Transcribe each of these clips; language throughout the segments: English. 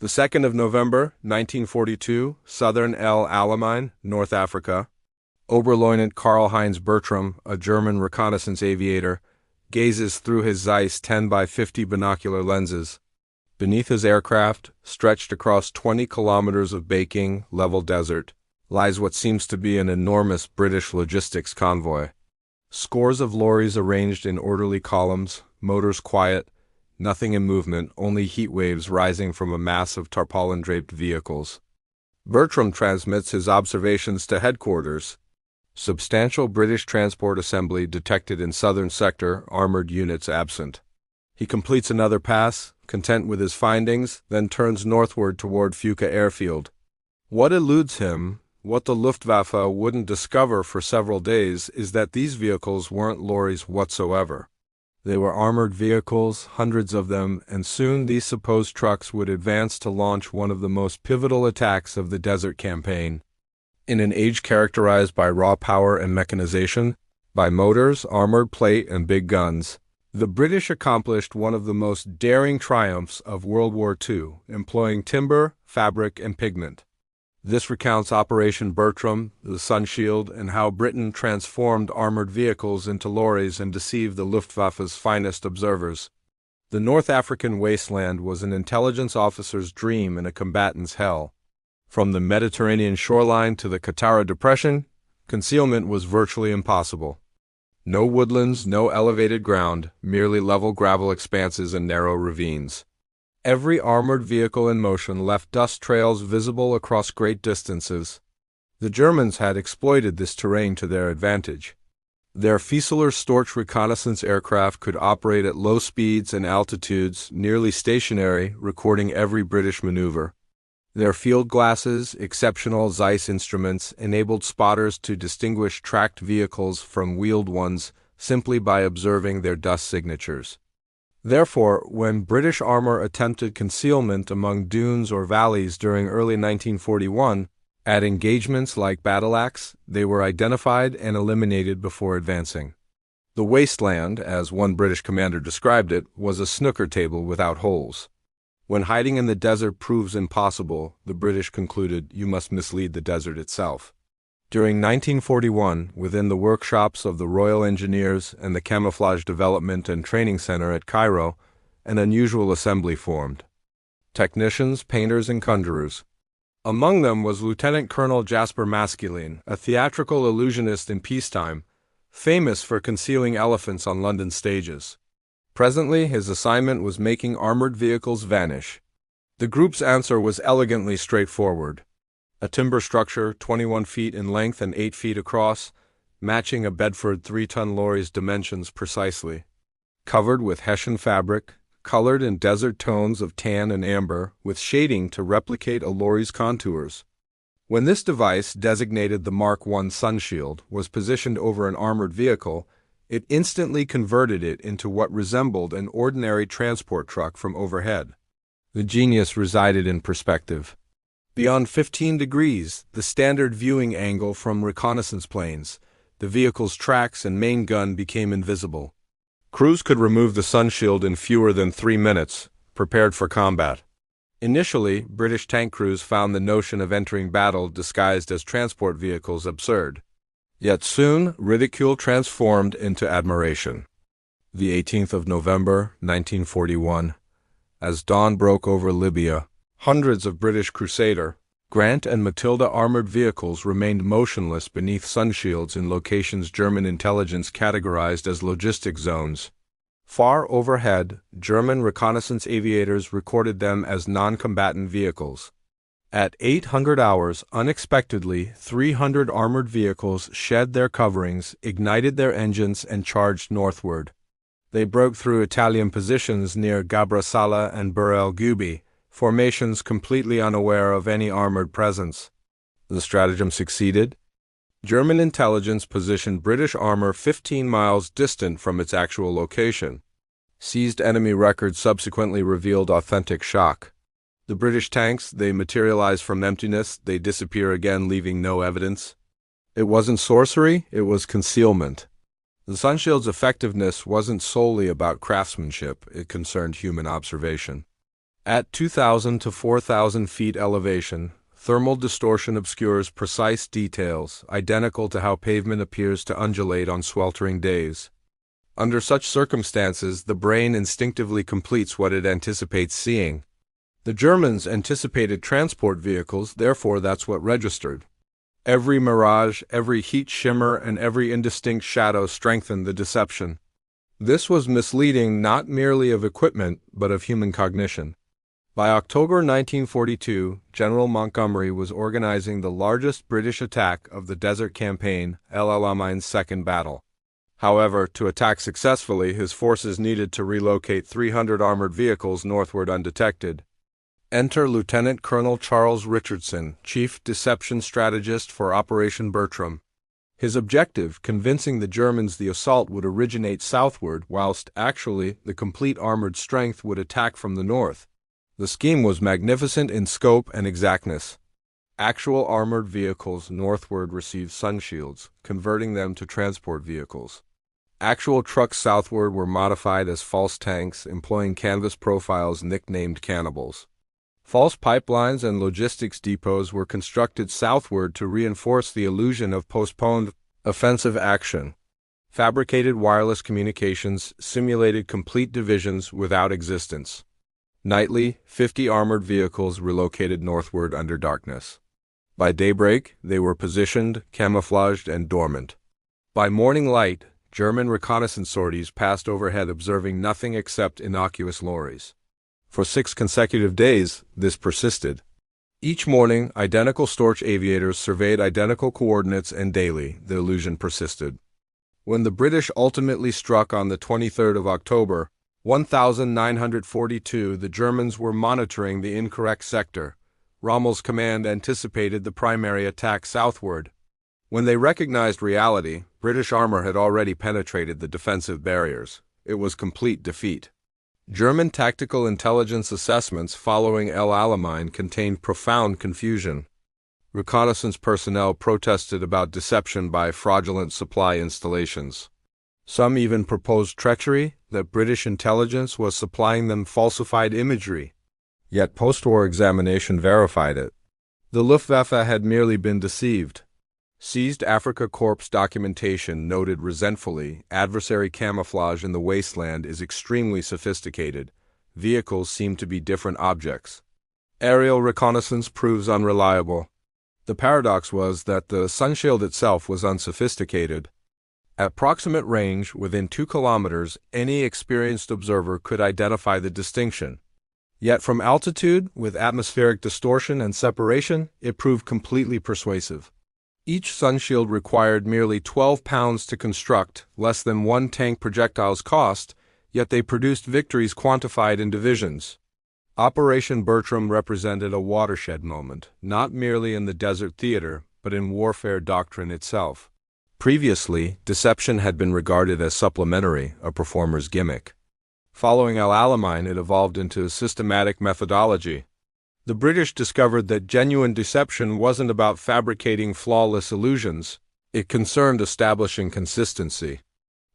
The 2nd of November, 1942, southern El Alamein, North Africa. Oberleutnant Karl-Heinz Bertram, a German reconnaissance aviator, gazes through his Zeiss 10 by 50 binocular lenses. Beneath his aircraft, stretched across 20 kilometers of baking, level desert, lies what seems to be an enormous British logistics convoy. Scores of lorries arranged in orderly columns, motors quiet, nothing in movement, only heat waves rising from a mass of tarpaulin-draped vehicles. Bertram transmits his observations to headquarters. Substantial British transport assembly detected in southern sector, armored units absent. He completes another pass, content with his findings, then turns northward toward Fuka airfield. What eludes him, what the Luftwaffe wouldn't discover for several days, is that these vehicles weren't lorries whatsoever. They were armored vehicles, hundreds of them, and soon these supposed trucks would advance to launch one of the most pivotal attacks of the Desert Campaign. In an age characterized by raw power and mechanization, by motors, armored plate, and big guns, the British accomplished one of the most daring triumphs of World War II, employing timber, fabric, and pigment. This recounts Operation Bertram, the Sunshield, and how Britain transformed armored vehicles into lorries and deceived the Luftwaffe's finest observers. The North African wasteland was an intelligence officer's dream and a combatant's hell. From the Mediterranean shoreline to the Qattara Depression, concealment was virtually impossible. No woodlands, no elevated ground, merely level gravel expanses and narrow ravines. Every armored vehicle in motion left dust trails visible across great distances. The Germans had exploited this terrain to their advantage. Their Fieseler Storch reconnaissance aircraft could operate at low speeds and altitudes, nearly stationary, recording every British maneuver. Their field glasses, exceptional Zeiss instruments, enabled spotters to distinguish tracked vehicles from wheeled ones simply by observing their dust signatures. Therefore, when British armor attempted concealment among dunes or valleys during early 1941, at engagements like Battle Axe, they were identified and eliminated before advancing. The wasteland, as one British commander described it, was a snooker table without holes. When hiding in the desert proves impossible, the British concluded, you must mislead the desert itself. During 1941, within the workshops of the Royal Engineers and the Camouflage Development and Training Center at Cairo, an unusual assembly formed. Technicians, painters, and conjurers. Among them was Lieutenant Colonel Jasper Maskelyne, a theatrical illusionist in peacetime, famous for concealing elephants on London stages. Presently, his assignment was making armored vehicles vanish. The group's answer was elegantly straightforward. A timber structure, 21 feet in length and 8 feet across, matching a Bedford 3-ton lorry's dimensions precisely. Covered with Hessian fabric, colored in desert tones of tan and amber, with shading to replicate a lorry's contours. When this device, designated the Mark I Sunshield, was positioned over an armored vehicle, it instantly converted it into what resembled an ordinary transport truck from overhead. The genius resided in perspective. Beyond 15 degrees, the standard viewing angle from reconnaissance planes, the vehicle's tracks and main gun became invisible. Crews could remove the Sunshield in fewer than 3 minutes, prepared for combat. Initially, British tank crews found the notion of entering battle disguised as transport vehicles absurd. Yet soon, ridicule transformed into admiration. The 18th of November, 1941, as dawn broke over Libya, hundreds of British Crusader, Grant and Matilda armored vehicles remained motionless beneath sunshields in locations German intelligence categorized as logistic zones. Far overhead, German reconnaissance aviators recorded them as non-combatant vehicles. At 800 hours, unexpectedly, 300 armored vehicles shed their coverings, ignited their engines, and charged northward. They broke through Italian positions near Gabrasala and Bir el Gubi, formations completely unaware of any armored presence. The stratagem succeeded. German intelligence positioned British armor 15 miles distant from its actual location. Seized enemy records subsequently revealed authentic shock. The British tanks, they materialize from emptiness, they disappear again, leaving no evidence. It wasn't sorcery, it was concealment. The Sunshield's effectiveness wasn't solely about craftsmanship, it concerned human observation. At 2,000 to 4,000 feet elevation, thermal distortion obscures precise details, identical to how pavement appears to undulate on sweltering days. Under such circumstances, the brain instinctively completes what it anticipates seeing. The Germans anticipated transport vehicles, therefore that's what registered. Every mirage, every heat shimmer, and every indistinct shadow strengthened the deception. This was misleading not merely of equipment, but of human cognition. By October 1942, General Montgomery was organizing the largest British attack of the Desert Campaign, Alamein's second battle. However, to attack successfully, his forces needed to relocate 300 armored vehicles northward undetected. Enter Lieutenant Colonel Charles Richardson, Chief Deception Strategist for Operation Bertram. His objective, convincing the Germans the assault would originate southward, whilst actually the complete armored strength would attack from the north. The scheme was magnificent in scope and exactness. Actual armored vehicles northward received Sunshields, converting them to transport vehicles. Actual trucks southward were modified as false tanks, employing canvas profiles nicknamed cannibals. False pipelines and logistics depots were constructed southward to reinforce the illusion of postponed offensive action. Fabricated wireless communications simulated complete divisions without existence. Nightly, 50 armored vehicles relocated northward under darkness. By daybreak, they were positioned, camouflaged, and dormant. By morning light, German reconnaissance sorties passed overhead, observing nothing except innocuous lorries. For 6 consecutive days, this persisted. Each morning, identical Storch aviators surveyed identical coordinates, and daily, the illusion persisted. When the British ultimately struck on the 23rd of October, 1942, the Germans were monitoring the incorrect sector. Rommel's command anticipated the primary attack southward. When they recognized reality, British armor had already penetrated the defensive barriers. It was complete defeat. German tactical intelligence assessments following El Alamein contained profound confusion. Reconnaissance personnel protested about deception by fraudulent supply installations. Some even proposed treachery, that British intelligence was supplying them falsified imagery. Yet post-war examination verified it. The Luftwaffe had merely been deceived. Seized Afrika Korps documentation noted resentfully, adversary camouflage in the wasteland is extremely sophisticated. Vehicles seem to be different objects. Aerial reconnaissance proves unreliable. The paradox was that the Sunshield itself was unsophisticated. At proximate range, within 2 kilometers, any experienced observer could identify the distinction. Yet from altitude, with atmospheric distortion and separation, it proved completely persuasive. Each Sunshield required merely 12 pounds to construct, less than 1 tank projectile's cost, yet they produced victories quantified in divisions. Operation Bertram represented a watershed moment, not merely in the desert theater, but in warfare doctrine itself. Previously, deception had been regarded as supplementary, a performer's gimmick. Following El Alamein, it evolved into a systematic methodology. The British discovered that genuine deception wasn't about fabricating flawless illusions. It concerned establishing consistency.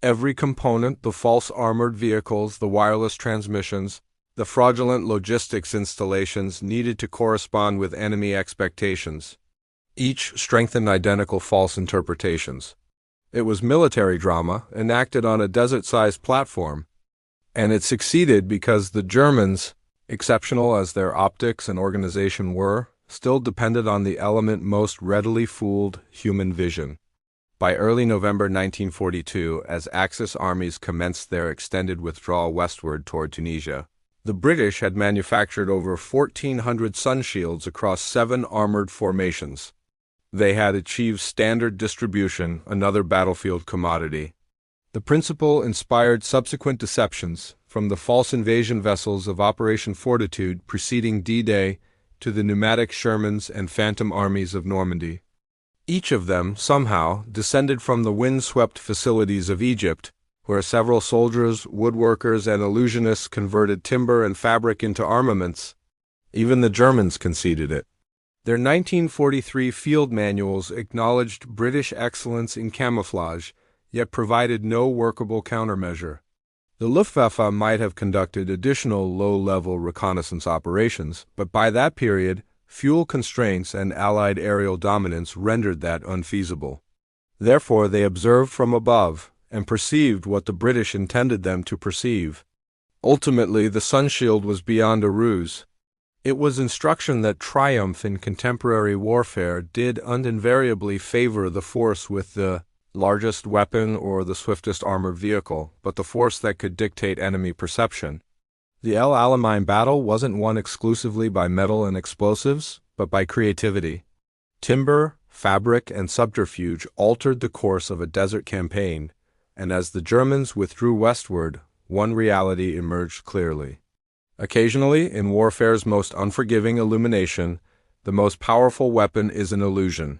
Every component, the false armored vehicles, the wireless transmissions, the fraudulent logistics installations, needed to correspond with enemy expectations. Each strengthened identical false interpretations. It was military drama, enacted on a desert-sized platform. And it succeeded because the Germans, exceptional as their optics and organization were, still depended on the element most readily fooled: human vision. By early November 1942, as Axis armies commenced their extended withdrawal westward toward Tunisia, the British had manufactured over 1,400 Sunshields across 7 armored formations. They had achieved standard distribution, another battlefield commodity. The principle inspired subsequent deceptions, from the false invasion vessels of Operation Fortitude preceding D-Day to the pneumatic Shermans and Phantom armies of Normandy. Each of them, somehow, descended from the wind-swept facilities of Egypt, where several soldiers, woodworkers, and illusionists converted timber and fabric into armaments. Even the Germans conceded it. Their 1943 field manuals acknowledged British excellence in camouflage, yet provided no workable countermeasure. The Luftwaffe might have conducted additional low-level reconnaissance operations, but by that period, fuel constraints and Allied aerial dominance rendered that unfeasible. Therefore, they observed from above and perceived what the British intended them to perceive. Ultimately, the Sunshield was beyond a ruse. It was instruction that triumph in contemporary warfare did uninvariably favor the force with the largest weapon or the swiftest armored vehicle, but the force that could dictate enemy perception. The El Alamein battle wasn't won exclusively by metal and explosives, but by creativity. Timber, fabric, and subterfuge altered the course of a desert campaign, and as the Germans withdrew westward, one reality emerged clearly. Occasionally, in warfare's most unforgiving illumination, the most powerful weapon is an illusion.